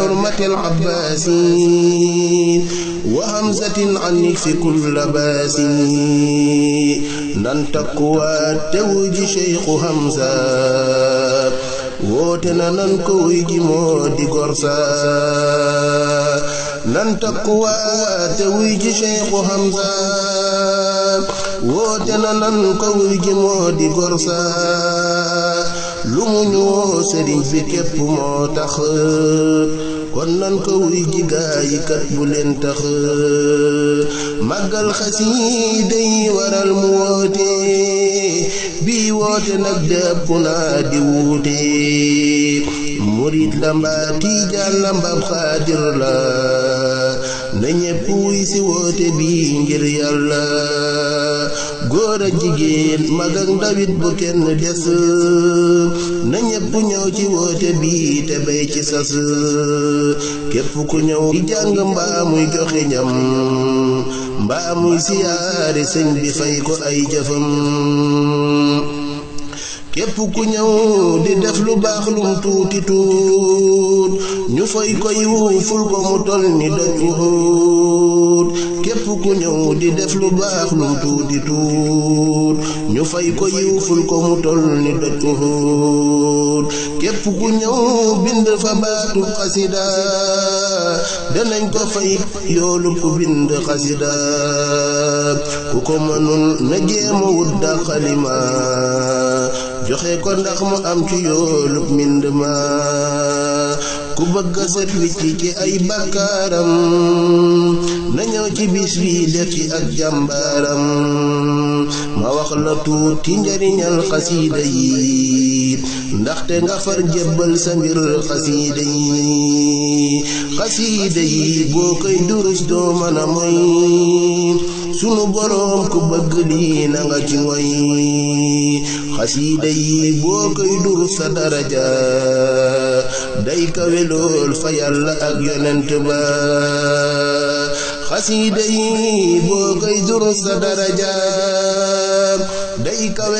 بحرمة العباس وهمزة عنك في كل باس ننتقوى توج شيخ همزة ووتنا ننكوي مودي غرسا ننتقوى توج شيخ همزة ووتنا ننكوي مودي غرسا لمنو سرين في كيف موتاخ kon nan ko wuy ji gaay kat bu leen tax màggal xasiida yi waral mu woote bii woote nag dëpp naa di wuute murit la mbaa tiijaan la mbaa xaadir la na ñépp wuy si woote bii ngir yàlla góor ak jigéen mag ak ndawit bu kenn des na ñépp ñëw ci woote bii te bay ci sas képp ku ñëw di jàng mbaa muy joxe ñam mbaa muy siyaare sëñ bi fay ko ay jëfam képp ku ñëw di def lu baax lum tuuti tuut ñu fay ko yiw ful ko mu tol ni doj Uhud képp ku ñëw di def lu baax lum tuuti tuut ñu fay ko yiw ful ko mu tol ni doj Uhud képp ku ñëw bind fa baatu xasida danañ ko fay yoolu ku bind xasida ku ko mënul na jéema wut da xalima joxe ko ndax mu am ci yoolub mbind ma ku bëgg a set wicc ci ay bakkaaram na ñëw ci bis bi def ci ak jàmbaaram ma wax la tuuti njariñal xasiida yi ndaxte nga far jébbal sa mbir xasiida yi boo koy durus doo mën a moy sunu boroom ku bëgg lii na nga ci ngoy xasiida yi boo koy durus sa daraja day kawe lool fa yàlla ak yonent ba xasiida yi boo koy durus sa daraja day kawe